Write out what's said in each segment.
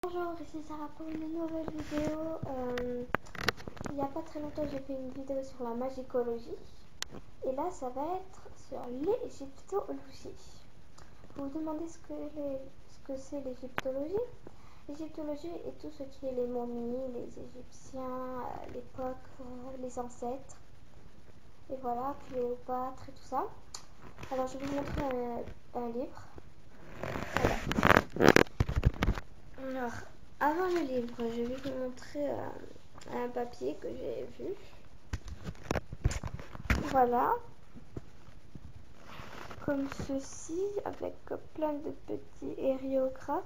Bonjour, ici Sarah pour une nouvelle vidéo. Il n'y a pas très longtemps, j'ai fait une vidéo sur la magicologie. Et là, ça va être sur l'égyptologie. Vous vous demandez ce que c'est l'égyptologie? L'égyptologie est tout ce qui est les momies, les Égyptiens, l'époque, les ancêtres. Et voilà, Cléopâtre et tout ça. Alors, je vais vous montrer un livre. Voilà. Alors, avant le livre, je vais vous montrer un papier que j'ai vu. Voilà. Comme ceci, avec plein de petits héliographes.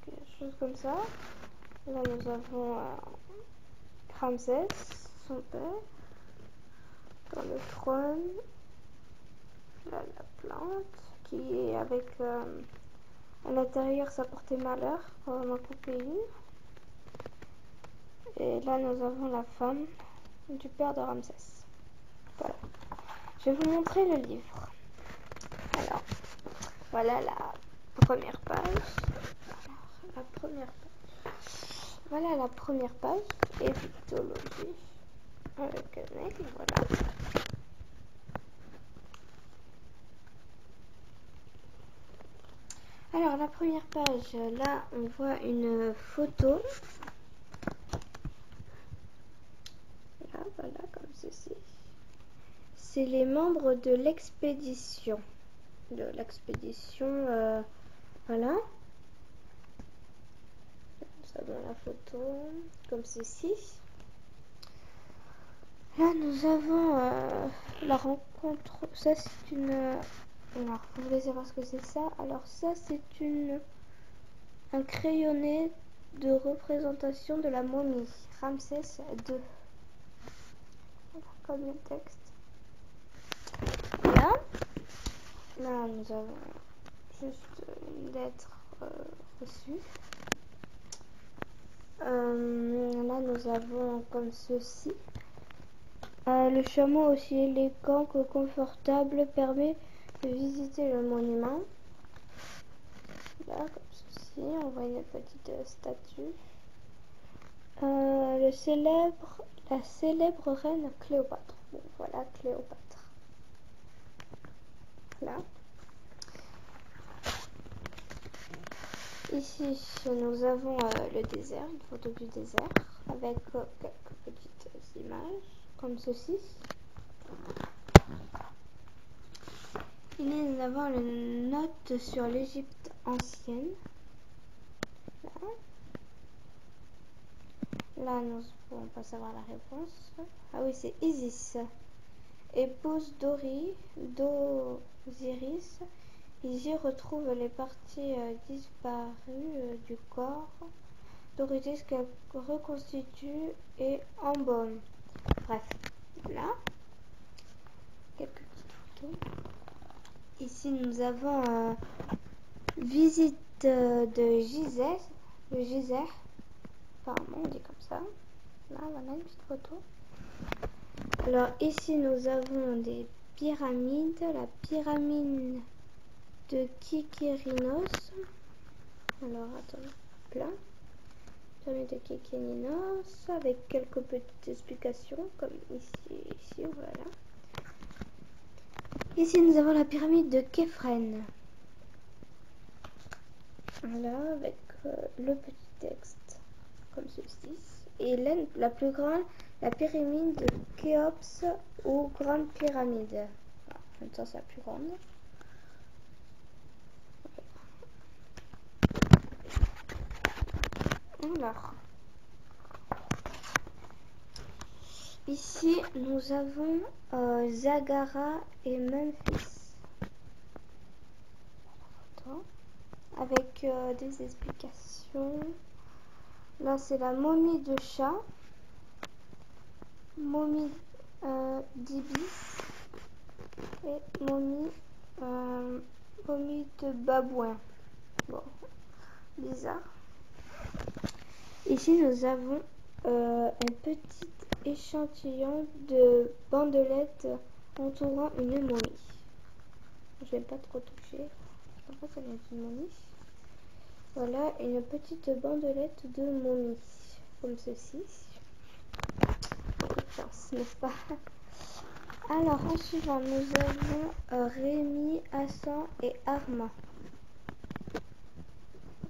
Quelque chose comme ça. Là, nous avons Ramsès, son père. Dans le trône. Là, la plante, qui est avec... à l'intérieur, ça portait malheur. On en a coupé une. Et là, nous avons la femme du père de Ramsès. Voilà. Je vais vous montrer le livre. Alors, voilà la première page. Alors, la première page. Voilà la première page. Égyptologie. Avec un aigle, voilà. Alors, la première page, là, on voit une photo. Voilà, comme ceci. C'est les membres de l'expédition. Voilà. Nous avons la photo, comme ceci. Là, nous avons la rencontre. Ça, c'est une... alors, vous voulez savoir ce que c'est ça? Alors, ça, c'est un crayonné de représentation de la momie. Ramsès II. Voilà, comme le texte. Voilà. Là, nous avons juste une lettre reçue. Là, nous avons comme ceci. Le chameau aussi élégant que confortable permet de visiter le monument. Là, comme ceci, on voit une petite statue. La célèbre reine Cléopâtre. Bon, voilà Cléopâtre. Là. Ici, nous avons le désert, une photo du désert, avec quelques petites images, comme ceci. Ici, nous avons une note sur l'Égypte ancienne. Là. Là, nous ne pouvons pas savoir la réponse. Ah oui, c'est Isis, épouse d'Osiris. Ici retrouve les parties disparues du corps d'Osiris qu'elle reconstitue et embaume. Bref, là, quelques petites photos. Ici, nous avons visite de Gizeh. Apparemment, on dit comme ça. Là, voilà une petite photo. Alors, ici, nous avons des pyramides. La pyramide de Kykérinos. Alors, attends, là. Pyramide de Kykérinos, avec quelques petites explications, comme ici, voilà. Ici, nous avons la pyramide de Képhren. Voilà, avec le petit texte, comme ceci. Et la plus grande, la pyramide de Khéops ou Grande Pyramide. Voilà, en même temps, c'est la plus grande. Alors, ici, nous avons Zagara et Memphis. Avec des explications. Là, c'est la momie de chat, momie d'ibis et momie de babouin. Bon, bizarre. Ici, nous avons un petit échantillon de bandelettes entourant une momie. Je vais pas trop toucher. Je pense que ça vient d'une momie. Voilà une petite bandelette de momie, comme ceci. Chance, n'est-ce pas? Alors, en suivant, nous avons Rémi, Hassan et Armand.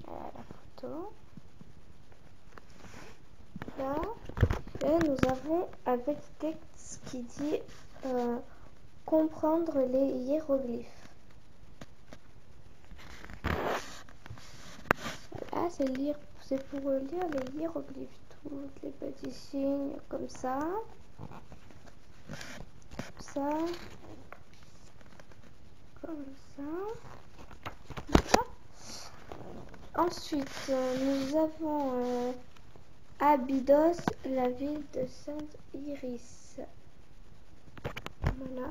Voilà la photo. Là, nous avons un petit texte qui dit comprendre les hiéroglyphes. Voilà, c'est pour lire les hiéroglyphes, tous les petits signes comme ça. Ça, comme ça. Voilà. Ensuite, nous avons Abydos, la ville de Saint-Iris. Voilà.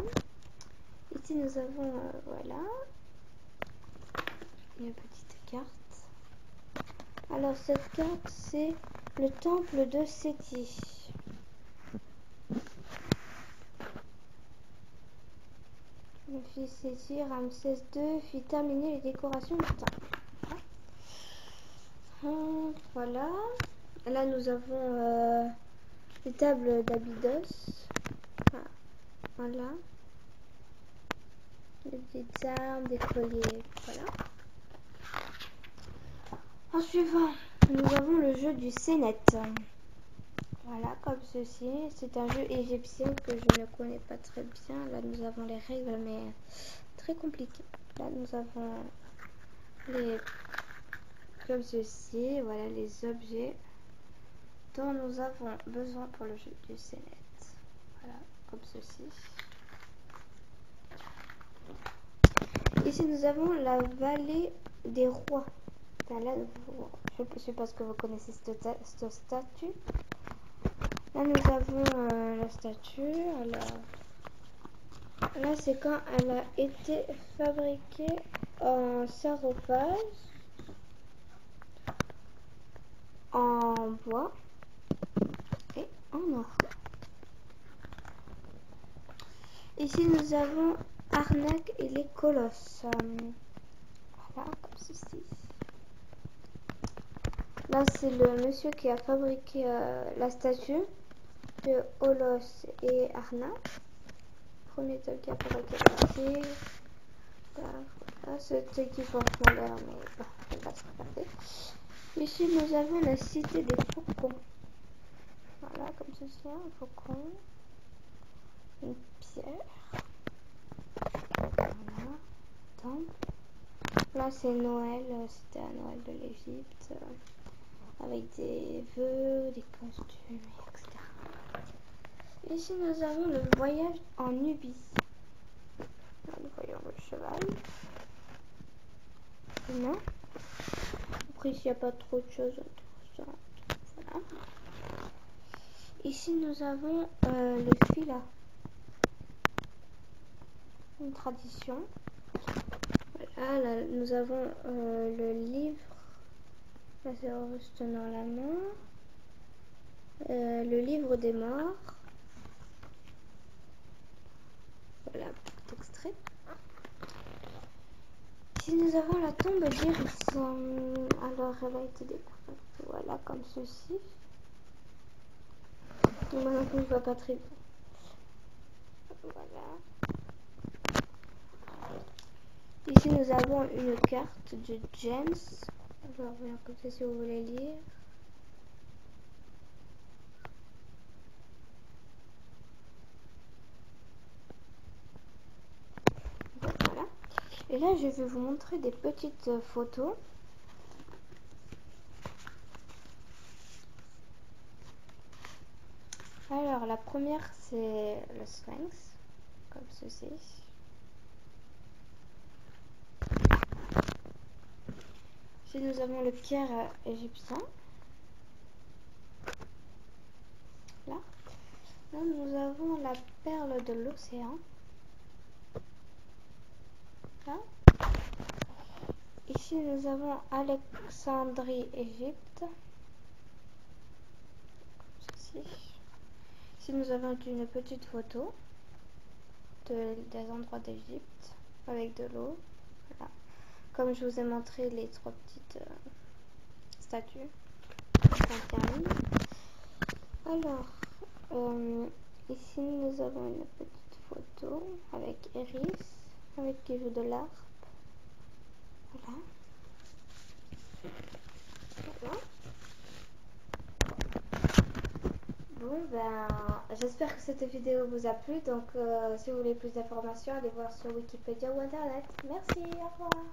Ici, nous avons, voilà, une petite carte. Alors, cette carte, c'est le temple de Séti. Le fils Séti, Ramsès II, fit terminer les décorations du temple. Voilà. Là, nous avons les tables d'Abydos. Voilà. Des petites armes, des colliers. Voilà. En suivant, nous avons le jeu du Sénet. Voilà, comme ceci. C'est un jeu égyptien que je ne connais pas très bien. Là, nous avons les règles, mais très compliquées. Là, nous avons les... comme ceci. Voilà les objets dont nous avons besoin pour le jeu du Sénet. Voilà, comme ceci. Ici, nous avons la vallée des rois. Là, je suppose que vous connaissez cette statue. Là, nous avons la statue. Alors, là, c'est quand elle a été fabriquée en sarcophage, en bois et en or. Ici, nous avons Arnak et les colosses. Voilà, comme ceci. Là, c'est le monsieur qui a fabriqué la statue de Holos et Arnak. Premier tel qui a fabriqué la statue. Voilà, cette équipement l'air, mais bon, on va se regarder. Ici, nous avons la cité des faucons. Voilà, comme ceci, un faucon. Une pierre. Voilà. Temple. Là, c'est Noël. C'était à Noël de l'Égypte. Avec des vœux, des costumes, etc. Ici, nous avons le voyage en Nubie. Là, nous voyons le cheval. Non. Après, ici, il n'y a pas trop de choses intéressantes. Voilà. Ici, nous avons le fila. Une tradition. Voilà, là, nous avons le livre. Là, c'est Horus tenant la main. Le livre des morts. Voilà, petit extrait. Ici, nous avons la tombe d'Iris. Alors, elle a été découverte. Voilà, comme ceci. Maintenant, je ne vois pas très bien. Voilà. Ici, nous avons une carte de James. Alors, voilà, comme ça, si vous voulez lire. Voilà. Et là, je vais vous montrer des petites photos. Alors, la première, c'est le Sphinx, comme ceci. Ici, nous avons le Caire égyptien. Là. Là, nous avons la perle de l'océan. Là. Ici, nous avons Alexandrie, Égypte. Comme ceci. Ici, nous avons une petite photo des endroits d'Égypte avec de l'eau. Voilà. Comme je vous ai montré les trois petites statue. On termine. Alors, ici nous avons une petite photo avec Iris, avec qui joue de l'harpe. Voilà. Voilà. Bon ben, j'espère que cette vidéo vous a plu. Donc si vous voulez plus d'informations, allez voir sur Wikipédia ou internet. Merci, au revoir.